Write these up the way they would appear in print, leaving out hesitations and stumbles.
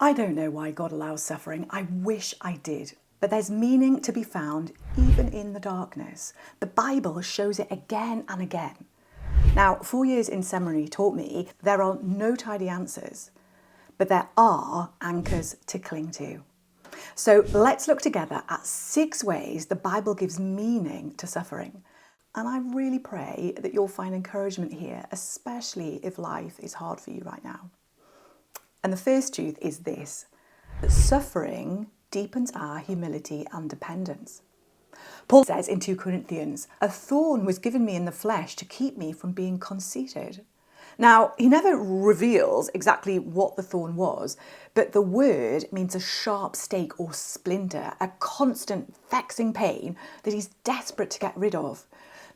I don't know why God allows suffering. I wish I did. But there's meaning to be found even in the darkness. The Bible shows it again and again. Now, 4 years in seminary taught me there are no tidy answers, but there are anchors to cling to. So let's look together at 6 ways the Bible gives meaning to suffering. And I really pray that you'll find encouragement here, especially if life is hard for you right now. And the first truth is this, that suffering deepens our humility and dependence. Paul says in 2 Corinthians, "A thorn was given me in the flesh to keep me from being conceited." Now, he never reveals exactly what the thorn was, but the word means a sharp stake or splinter, a constant vexing pain that he's desperate to get rid of.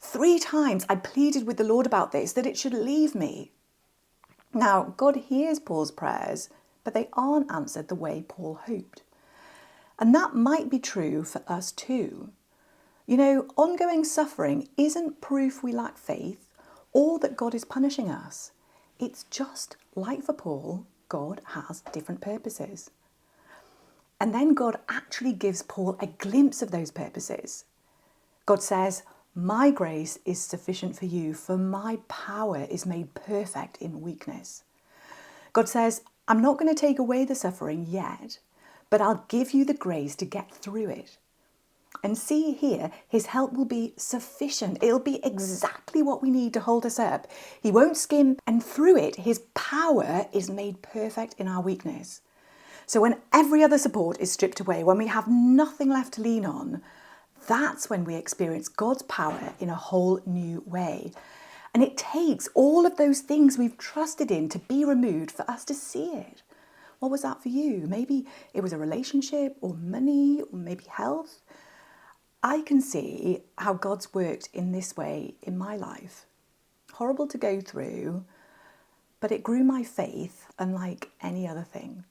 3 times I pleaded with the Lord about this, that it should leave me. Now, God hears Paul's prayers, but they aren't answered the way Paul hoped. And that might be true for us too. You know, ongoing suffering isn't proof we lack faith or that God is punishing us. It's just, like for Paul, God has different purposes. And then God actually gives Paul a glimpse of those purposes. God says, "My grace is sufficient for you, for my power is made perfect in weakness." God says, "I'm not going to take away the suffering yet, but I'll give you the grace to get through it." And see here, his help will be sufficient. It'll be exactly what we need to hold us up. He won't skim, and through it, his power is made perfect in our weakness. So when every other support is stripped away, when we have nothing left to lean on, that's when we experience God's power in a whole new way. And it takes all of those things we've trusted in to be removed for us to see it. What was that for you? Maybe it was a relationship or money or maybe health. I can see how God's worked in this way in my life. Horrible to go through, but it grew my faith unlike any other thing.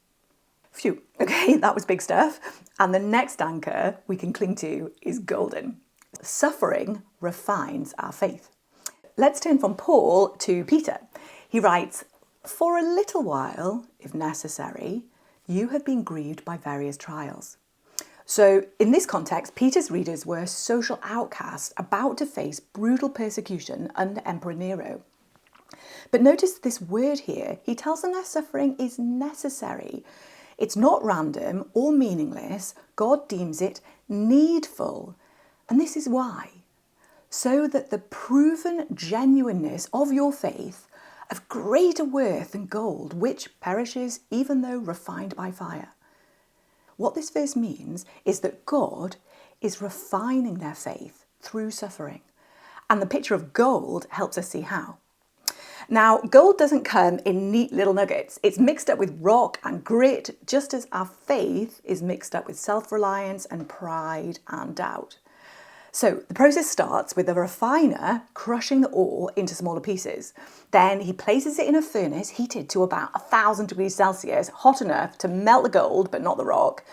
Phew, okay, that was big stuff. And the next anchor we can cling to is golden. Suffering refines our faith. Let's turn from Paul to Peter. He writes, "For a little while, if necessary, you have been grieved by various trials." So in this context, Peter's readers were social outcasts about to face brutal persecution under Emperor Nero. But notice this word here. He tells them their suffering is necessary. It's not random or meaningless. God deems it needful. And this is why. So that the proven genuineness of your faith, of greater worth than gold, which perishes even though refined by fire. What this verse means is that God is refining their faith through suffering. And the picture of gold helps us see how. Now, gold doesn't come in neat little nuggets. It's mixed up with rock and grit, just as our faith is mixed up with self-reliance and pride and doubt. So the process starts with the refiner crushing the ore into smaller pieces. Then he places it in a furnace heated to about 1,000 degrees Celsius, hot enough to melt the gold, but not the rock.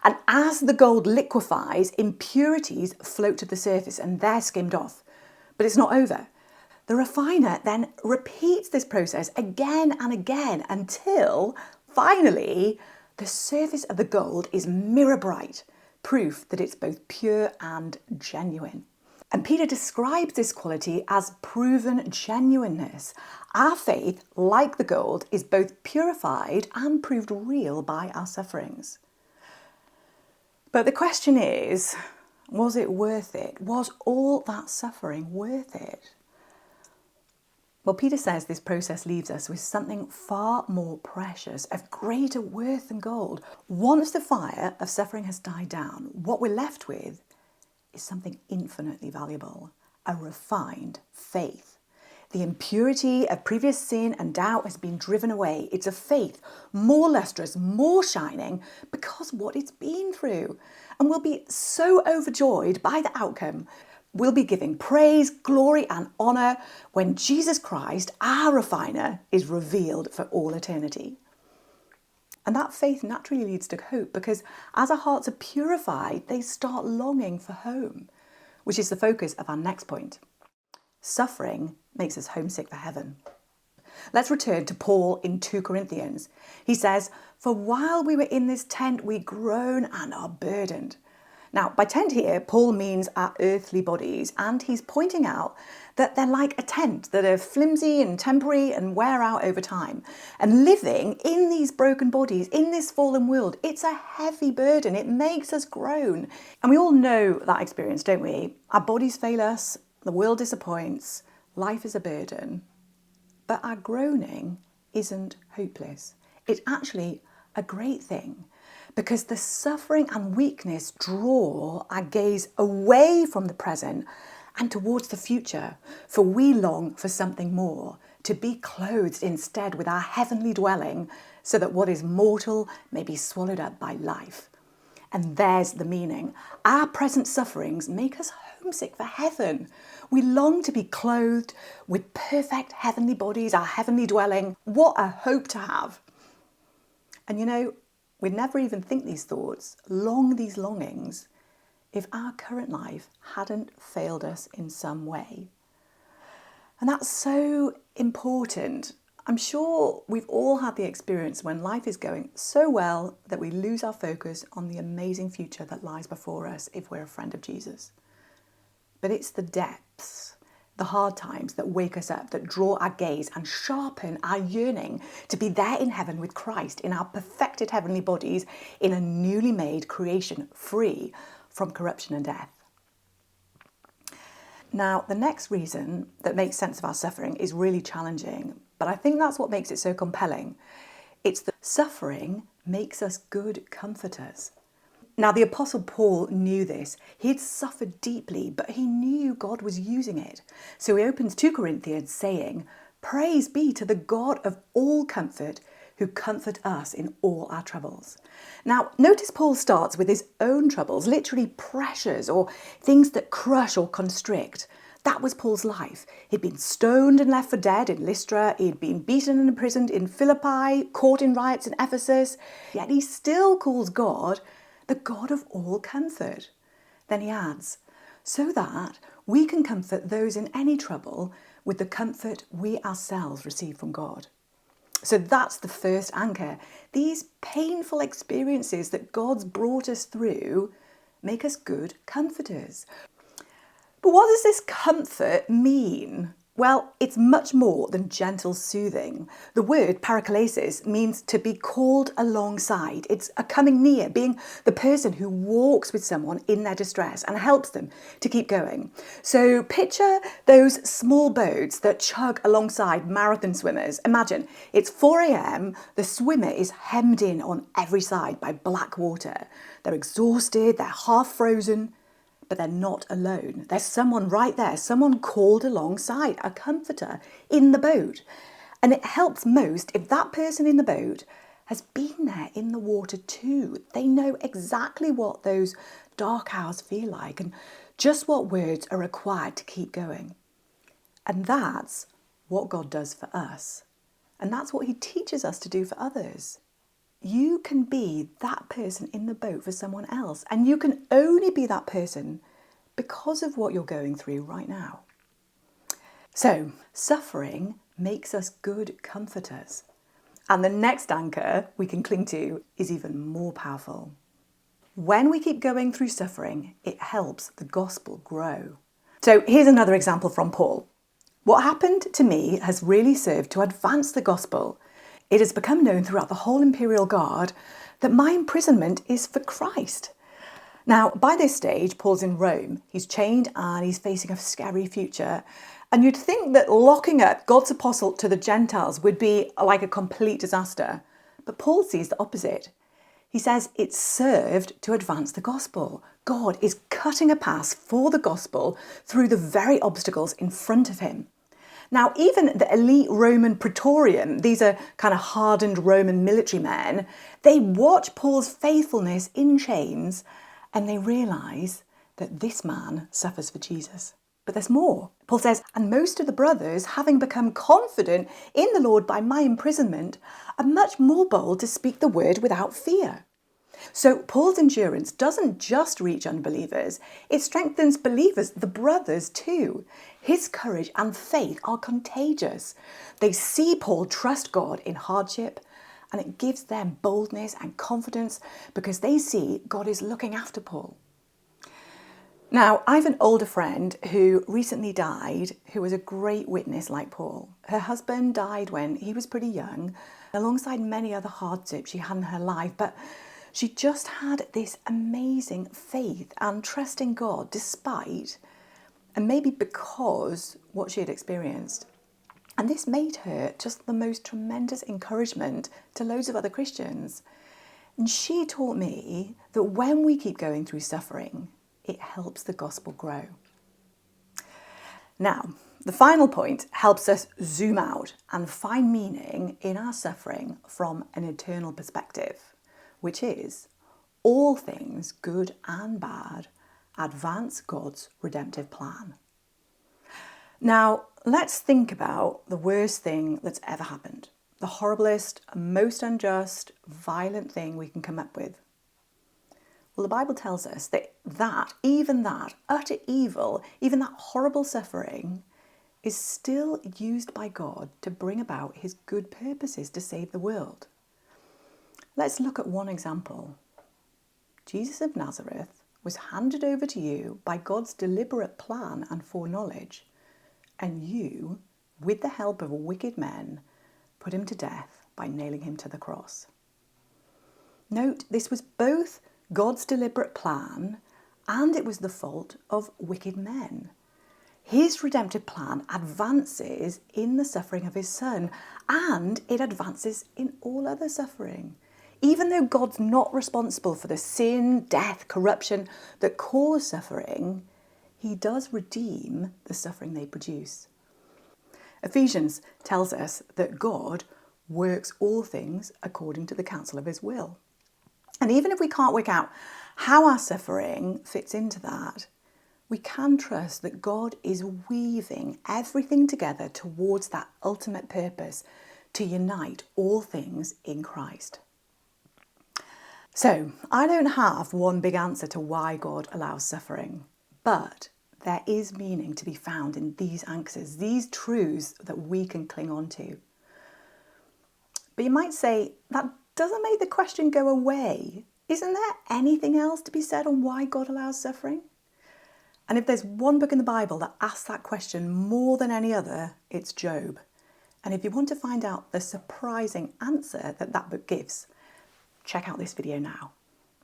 And as the gold liquefies, impurities float to the surface and they're skimmed off. But it's not over. The refiner then repeats this process again and again until finally the surface of the gold is mirror bright. Proof that it's both pure and genuine. And Peter describes this quality as proven genuineness. Our faith, like the gold, is both purified and proved real by our sufferings. But the question is, was it worth it? Was all that suffering worth it? Well, Peter says this process leaves us with something far more precious, of greater worth than gold. Once the fire of suffering has died down, what we're left with is something infinitely valuable, a refined faith. The impurity of previous sin and doubt has been driven away. It's a faith more lustrous, more shining, because of what it's been through. And we'll be so overjoyed by the outcome. We'll be giving praise, glory and honour when Jesus Christ, our refiner, is revealed for all eternity. And that faith naturally leads to hope, because as our hearts are purified, they start longing for home, which is the focus of our next point. Suffering makes us homesick for heaven. Let's return to Paul in 2 Corinthians. He says, "For while we were in this tent, we groan and are burdened." Now, by tent here, Paul means our earthly bodies, and he's pointing out that they're like a tent, that are flimsy and temporary and wear out over time. And living in these broken bodies, in this fallen world, it's a heavy burden. It makes us groan. And we all know that experience, don't we? Our bodies fail us, the world disappoints, life is a burden. But our groaning isn't hopeless. It's actually a great thing, because the suffering and weakness draw our gaze away from the present and towards the future, for we long for something more, to be clothed instead with our heavenly dwelling, so that what is mortal may be swallowed up by life. And there's the meaning. Our present sufferings make us homesick for heaven. We long to be clothed with perfect heavenly bodies, our heavenly dwelling. What a hope to have. And you know, we'd never even think these thoughts, long these longings, if our current life hadn't failed us in some way. And that's so important. I'm sure we've all had the experience when life is going so well that we lose our focus on the amazing future that lies before us if we're a friend of Jesus. But it's the depths, the hard times that wake us up, that draw our gaze and sharpen our yearning to be there in heaven with Christ, in our perfected heavenly bodies, in a newly made creation free from corruption and death. Now, the next reason that makes sense of our suffering is really challenging, but I think that's what makes it so compelling. It's that suffering makes us good comforters. Now, the Apostle Paul knew this. He had suffered deeply, but he knew God was using it. So he opens 2 Corinthians saying, "Praise be to the God of all comfort, who comfort us in all our troubles." Now, notice Paul starts with his own troubles, literally pressures or things that crush or constrict. That was Paul's life. He'd been stoned and left for dead in Lystra. He'd been beaten and imprisoned in Philippi, caught in riots in Ephesus. Yet he still calls God the God of all comfort. Then he adds, so that we can comfort those in any trouble with the comfort we ourselves receive from God. So that's the first anchor. These painful experiences that God's brought us through make us good comforters. But what does this comfort mean? Well, it's much more than gentle soothing. The word paraklesis means to be called alongside. It's a coming near, being the person who walks with someone in their distress and helps them to keep going. So picture those small boats that chug alongside marathon swimmers. Imagine it's 4 a.m, the swimmer is hemmed in on every side by black water. They're exhausted, they're half frozen, but they're not alone. There's someone right there, someone called alongside, a comforter in the boat. And it helps most if that person in the boat has been there in the water too. They know exactly what those dark hours feel like and just what words are required to keep going. And that's what God does for us. And that's what he teaches us to do for others. You can be that person in the boat for someone else, and you can only be that person because of what you're going through right now. So, suffering makes us good comforters. And the next anchor we can cling to is even more powerful. When we keep going through suffering, it helps the gospel grow. So here's another example from Paul. What happened to me has really served to advance the gospel. It has become known throughout the whole imperial guard that my imprisonment is for Christ. Now, by this stage, Paul's in Rome. He's chained and he's facing a scary future. And you'd think that locking up God's apostle to the Gentiles would be like a complete disaster. But Paul sees the opposite. He says it's served to advance the gospel. God is cutting a path for the gospel through the very obstacles in front of him. Now, even the elite Roman praetorian, these are kind of hardened Roman military men, they watch Paul's faithfulness in chains and they realise that this man suffers for Jesus. But there's more. Paul says, and most of the brothers, having become confident in the Lord by my imprisonment, are much more bold to speak the word without fear. So Paul's endurance doesn't just reach unbelievers, it strengthens believers, the brothers too. His courage and faith are contagious. They see Paul trust God in hardship, and it gives them boldness and confidence because they see God is looking after Paul. Now, I have an older friend who recently died, who was a great witness like Paul. Her husband died when he was pretty young, alongside many other hardships she had in her life, but she just had this amazing faith and trust in God despite, and maybe because, what she had experienced. And this made her just the most tremendous encouragement to loads of other Christians. And she taught me that when we keep going through suffering, it helps the gospel grow. Now, the final point helps us zoom out and find meaning in our suffering from an eternal perspective, which is all things, good and bad, advance God's redemptive plan. Now, let's think about the worst thing that's ever happened, the horriblest, most unjust, violent thing we can come up with. Well, the Bible tells us that utter evil, even that horrible suffering, is still used by God to bring about his good purposes to save the world. Let's look at one example. Jesus of Nazareth was handed over to you by God's deliberate plan and foreknowledge, and you, with the help of wicked men, put him to death by nailing him to the cross. Note, this was both God's deliberate plan and it was the fault of wicked men. His redemptive plan advances in the suffering of his son, and it advances in all other suffering. Even though God's not responsible for the sin, death, corruption that cause suffering, he does redeem the suffering they produce. Ephesians tells us that God works all things according to the counsel of his will. And even if we can't work out how our suffering fits into that, we can trust that God is weaving everything together towards that ultimate purpose to unite all things in Christ. So, I don't have one big answer to why God allows suffering, but there is meaning to be found in these answers, these truths that we can cling on to. But you might say, that doesn't make the question go away. Isn't there anything else to be said on why God allows suffering? And if there's one book in the Bible that asks that question more than any other, it's Job. And if you want to find out the surprising answer that book gives, check out this video now.